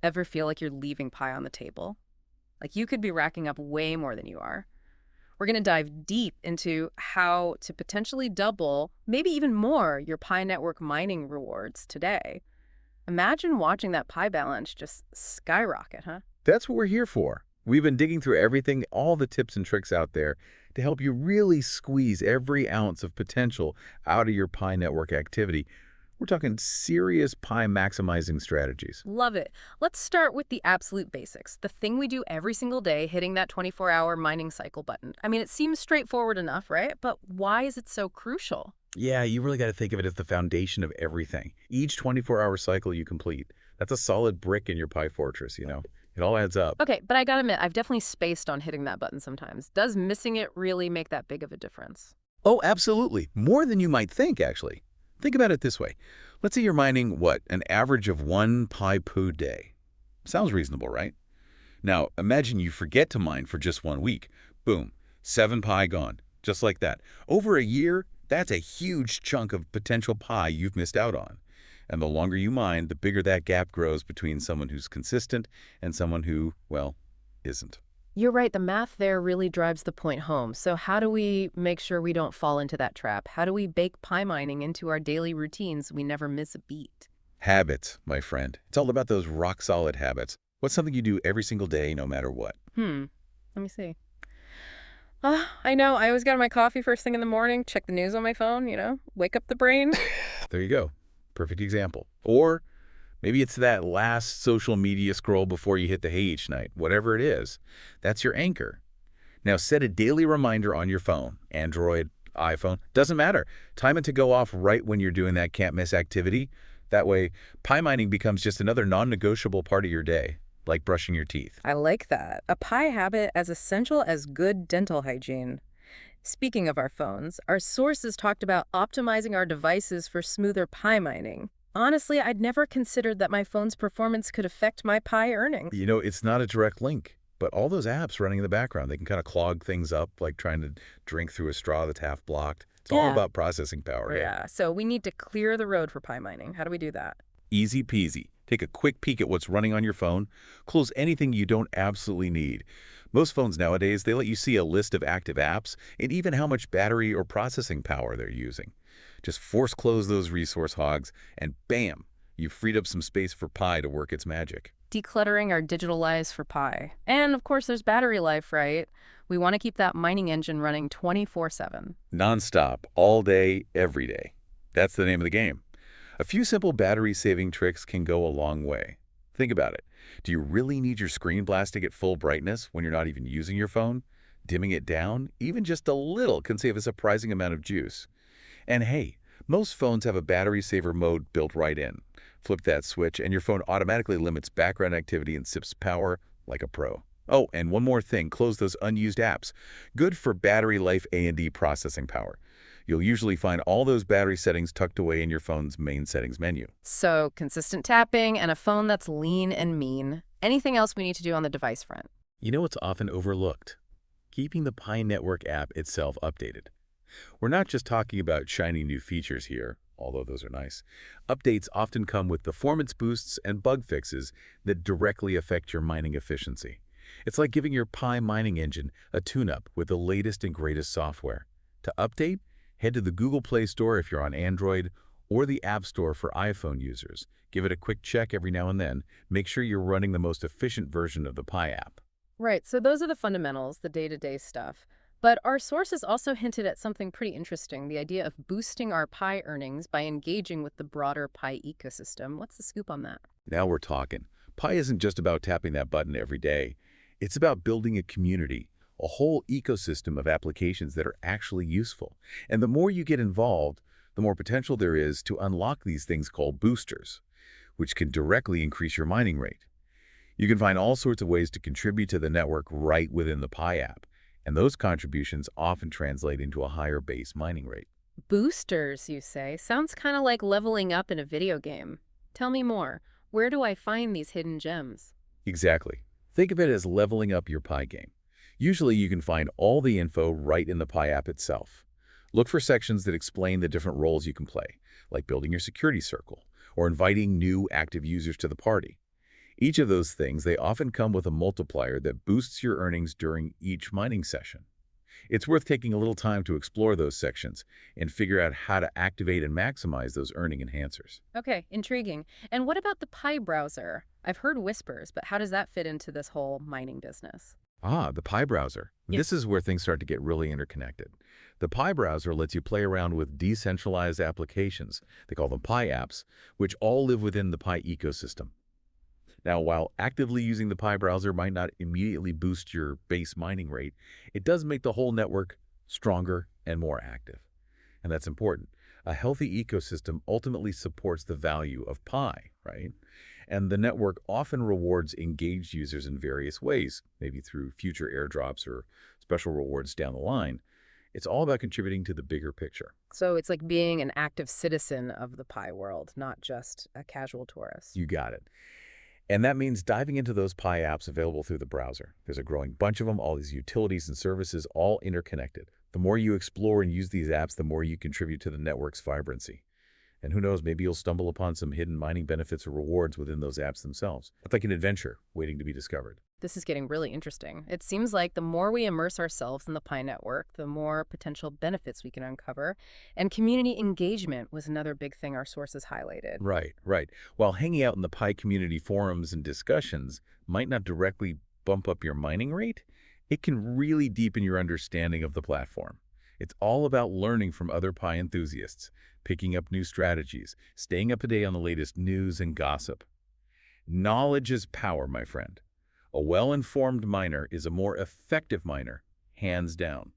Ever feel like you're leaving pie on the table? Like you could be racking up way more than you are. We're going to dive deep into how to potentially double, maybe even more, your Pi Network mining rewards today. Imagine watching that Pi balance just skyrocket, huh? That's what we're here for. We've been digging through everything, all the tips and tricks out there to help you really squeeze every ounce of potential out of your Pi network activity. We're talking serious Pi maximizing strategies. Love it. Let's start with the absolute basics. The thing we do every single day, hitting that 24-hour mining cycle button. I mean, it seems straightforward enough, right? But why is it so crucial? Yeah, you really got to think of it as the foundation of everything. Each 24-hour cycle you complete, that's a solid brick in your Pi fortress. It all adds up. Okay, but I gotta admit, I've definitely spaced on hitting that button sometimes. Does missing it really make that big of a difference? Oh, absolutely. More than you might think, actually. Think about it this way. Let's say you're mining, what, an average of 1 pi per day. Sounds reasonable, right? Now, imagine you forget to mine for just 1 week. Boom, 7 pi gone, just like that. Over a year, that's a huge chunk of potential pi you've missed out on. And the longer you mine, the bigger that gap grows between someone who's consistent and someone who, well, isn't. You're right, the math there really drives the point home. So how do we make sure we don't fall into that trap? How do we bake pie mining into our daily routines so we never miss a beat? Habits, my friend. It's all about those rock-solid habits. What's something you do every single day, no matter what? Let me see. I know, I always got my coffee first thing in the morning, check the news on my phone, wake up the brain. There you go. Perfect example. Or maybe it's that last social media scroll before you hit the hay each night. Whatever it is, that's your anchor. Now set a daily reminder on your phone, Android, iPhone, doesn't matter. Time it to go off right when you're doing that can't miss activity. That way, pie mining becomes just another non-negotiable part of your day, like brushing your teeth. I like that. A pie habit as essential as good dental hygiene. Speaking of our phones, our sources talked about optimizing our devices for smoother pie mining. Honestly, I'd never considered that my phone's performance could affect my pie earnings. It's not a direct link, but all those apps running in the background, they can kind of clog things up, like trying to drink through a straw that's half blocked. It's all Yeah. about processing power. Hey, Yeah, so we need to clear the road for pie mining. How do we do that? easy peasy. Take a quick peek at what's running on your phone. Close anything you don't absolutely need. Most phones nowadays, they let you see a list of active apps and even how much battery or processing power they're using. Just force close those resource hogs and bam, you've freed up some space for Pi to work its magic. Decluttering our digital lives for pie. And of course, there's battery life, right? We want to keep that mining engine running 24/7. Non-stop, all day, every day. That's the name of the game. A few simple battery-saving tricks can go a long way. Think about it. Do you really need your screen blasting at full brightness when you're not even using your phone? Dimming it down, even just a little, can save a surprising amount of juice. And hey, most phones have a battery saver mode built right in. Flip that switch and your phone automatically limits background activity and sips power like a pro. Oh, and one more thing, close those unused apps. Good for battery life A&D processing power. You'll usually find all those battery settings tucked away in your phone's main settings menu. So, consistent tapping and a phone that's lean and mean. Anything else we need to do on the device front? You know what's often overlooked? Keeping the Pi Network app itself updated. We're not just talking about shiny new features here, although those are nice. Updates often come with performance boosts and bug fixes that directly affect your mining efficiency. It's like giving your Pi mining engine a tune-up with the latest and greatest software. To update, head to the Google Play Store if you're on Android or the App Store for iPhone users. Give it a quick check every now and then. Make sure you're running the most efficient version of the Pi app. Right, so those are the fundamentals, the day-to-day stuff. But our sources also hinted at something pretty interesting, the idea of boosting our Pi earnings by engaging with the broader Pi ecosystem. What's the scoop on that? Now we're talking. Pi isn't just about tapping that button every day. It's about building a community, a whole ecosystem of applications that are actually useful. And the more you get involved, the more potential there is to unlock these things called boosters, which can directly increase your mining rate. You can find all sorts of ways to contribute to the network right within the Pi app, and those contributions often translate into a higher base mining rate. Boosters, you say? Sounds kind of like leveling up in a video game. Tell me more. Where do I find these hidden gems? Exactly. Think of it as leveling up your Pi game. Usually you can find all the info right in the Pi app itself. Look for sections that explain the different roles you can play, like building your security circle or inviting new active users to the party. Each of those things, they often come with a multiplier that boosts your earnings during each mining session. It's worth taking a little time to explore those sections and figure out how to activate and maximize those earning enhancers. Okay, intriguing. And what about the Pi browser? I've heard whispers, but how does that fit into this whole mining business? The Pi browser. Yeah. This is where things start to get really interconnected. The Pi browser lets you play around with decentralized applications. They call them Pi apps, which all live within the Pi ecosystem. Now, while actively using the Pi browser might not immediately boost your base mining rate, it does make the whole network stronger and more active. And that's important. A healthy ecosystem ultimately supports the value of Pi, right? And the network often rewards engaged users in various ways, maybe through future airdrops or special rewards down the line. It's all about contributing to the bigger picture. So it's like being an active citizen of the Pi world, not just a casual tourist. You got it. And that means diving into those Pi apps available through the browser. There's a growing bunch of them, all these utilities and services, all interconnected. The more you explore and use these apps, the more you contribute to the network's vibrancy. And who knows, maybe you'll stumble upon some hidden mining benefits or rewards within those apps themselves. It's like an adventure waiting to be discovered. This is getting really interesting. It seems like the more we immerse ourselves in the Pi network, the more potential benefits we can uncover. And community engagement was another big thing our sources highlighted. Right, right. While hanging out in the Pi community forums and discussions might not directly bump up your mining rate, it can really deepen your understanding of the platform. It's all about learning from other Pi enthusiasts, picking up new strategies, staying up to date on the latest news and gossip. Knowledge is power, my friend. A well-informed miner is a more effective miner, hands down.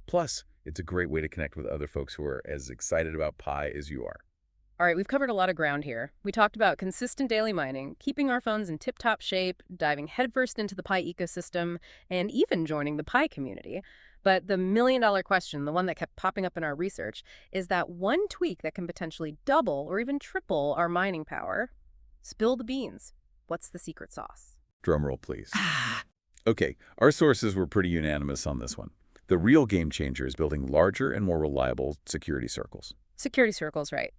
Plus, it's a great way to connect with other folks who are as excited about Pi as you are. All right, we've covered a lot of ground here. We talked about consistent daily mining, keeping our phones in tip-top shape, diving headfirst into the Pi ecosystem, and even joining the Pi community. But the million-dollar question, the one that kept popping up in our research, is that one tweak that can potentially double or even triple our mining power. Spill the beans. What's the secret sauce? Drumroll, please. Okay, our sources were pretty unanimous on this one. The real game changer is building larger and more reliable security circles. Security circles, right.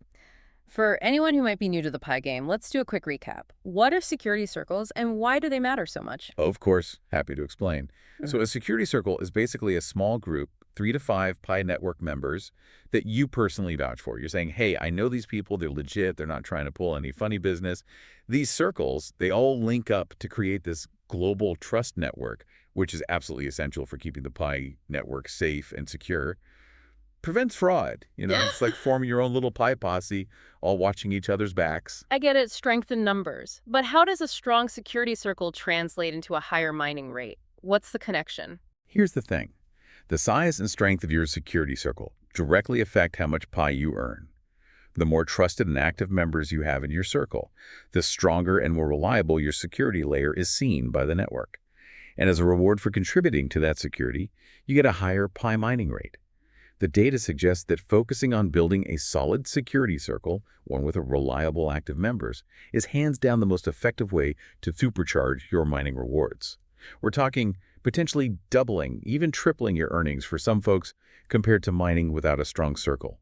For anyone who might be new to the Pi game, let's do a quick recap. What are security circles and why do they matter so much? Of course, happy to explain. So a security circle is basically a small group, 3 to 5 Pi network members that you personally vouch for. You're saying, hey, I know these people, they're legit, they're not trying to pull any funny business. These circles, they all link up to create this global trust network, which is absolutely essential for keeping the Pi network safe and secure. Prevents fraud. It's like forming your own little Pi posse, all watching each other's backs. I get it, strength in numbers. But how does a strong security circle translate into a higher mining rate? What's the connection? Here's the thing. The size and strength of your security circle directly affect how much Pi you earn. The more trusted and active members you have in your circle, the stronger and more reliable your security layer is seen by the network. And as a reward for contributing to that security, you get a higher Pi mining rate. The data suggests that focusing on building a solid security circle, one with a reliable active members, is hands down the most effective way to supercharge your mining rewards. We're talking potentially doubling, even tripling your earnings for some folks compared to mining without a strong circle.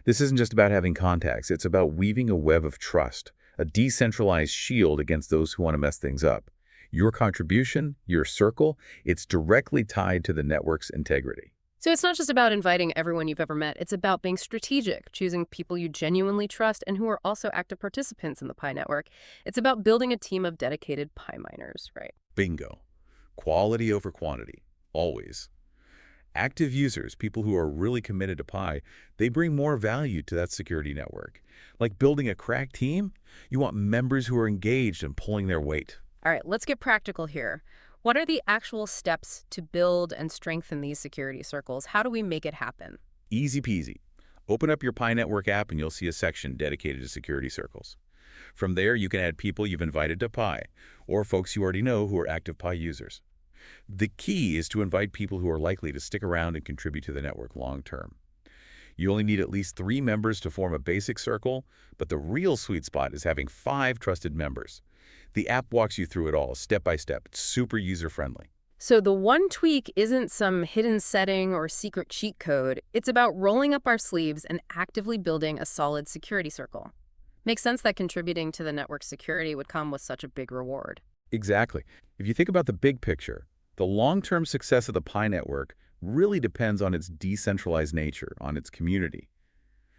This isn't just about having contacts, it's about weaving a web of trust, a decentralized shield against those who want to mess things up. Your contribution, your circle, it's directly tied to the network's integrity. So it's not just about inviting everyone you've ever met. It's about being strategic, choosing people you genuinely trust and who are also active participants in the Pi network. It's about building a team of dedicated Pi miners, right? Bingo. Quality over quantity, always. Active users, people who are really committed to Pi, they bring more value to that security network. Like building a crack team, you want members who are engaged and pulling their weight. All right, let's get practical here. What are the actual steps to build and strengthen these security circles? How do we make it happen? Easy peasy. Open up your Pi Network app and you'll see a section dedicated to security circles. From there, you can add people you've invited to Pi, or folks you already know who are active Pi users. The key is to invite people who are likely to stick around and contribute to the network long term. You only need at least 3 members to form a basic circle, but the real sweet spot is having 5 trusted members. The app walks you through it all, step by step. It's super user-friendly. So the one tweak isn't some hidden setting or secret cheat code. It's about rolling up our sleeves and actively building a solid security circle. Makes sense that contributing to the network's security would come with such a big reward. Exactly. If you think about the big picture, the long-term success of the Pi network really depends on its decentralized nature, on its community.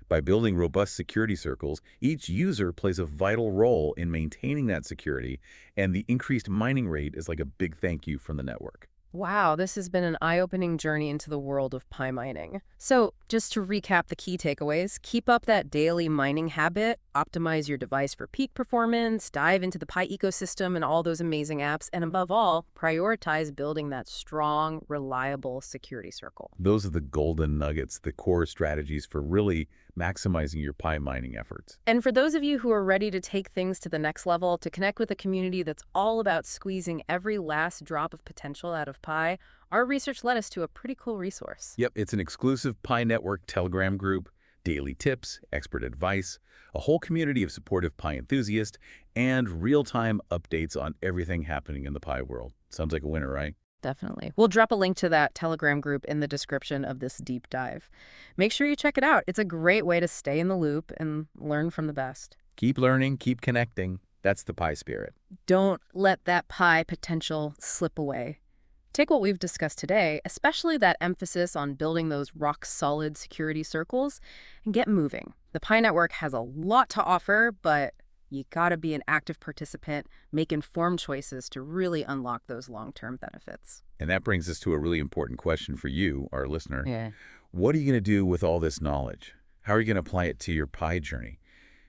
By building robust security circles, each user plays a vital role in maintaining that security, and the increased mining rate is like a big thank you from the network. Wow, this has been an eye-opening journey into the world of Pi mining. So, just to recap the key takeaways, keep up that daily mining habit, optimize your device for peak performance, dive into the Pi ecosystem and all those amazing apps, and above all, prioritize building that strong, reliable security circle. Those are the golden nuggets, the core strategies for really maximizing your Pi mining efforts. And for those of you who are ready to take things to the next level, to connect with a community that's all about squeezing every last drop of potential out of Pi, our research led us to a pretty cool resource. Yep, it's an exclusive Pi Network Telegram group, daily tips, expert advice, a whole community of supportive Pi enthusiasts, and real-time updates on everything happening in the Pi world. Sounds like a winner, right? Definitely. We'll drop a link to that Telegram group in the description of this deep dive. Make sure you check it out. It's a great way to stay in the loop and learn from the best. Keep learning, keep connecting. That's the Pi spirit. Don't let that Pi potential slip away. Take what we've discussed today, especially that emphasis on building those rock-solid security circles, and get moving. The Pi Network has a lot to offer, but you gotta be an active participant, make informed choices to really unlock those long-term benefits. And that brings us to a really important question for you, our listener. Yeah. What are you going to do with all this knowledge? How are you going to apply it to your Pi journey?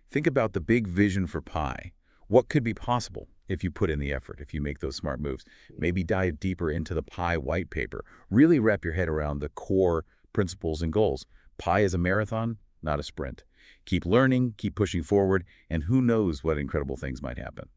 Think about the big vision for Pi. What could be possible if you put in the effort, if you make those smart moves? Maybe dive deeper into the Pi white paper. Really wrap your head around the core principles and goals. Pi is a marathon, not a sprint. Keep learning, keep pushing forward, and who knows what incredible things might happen.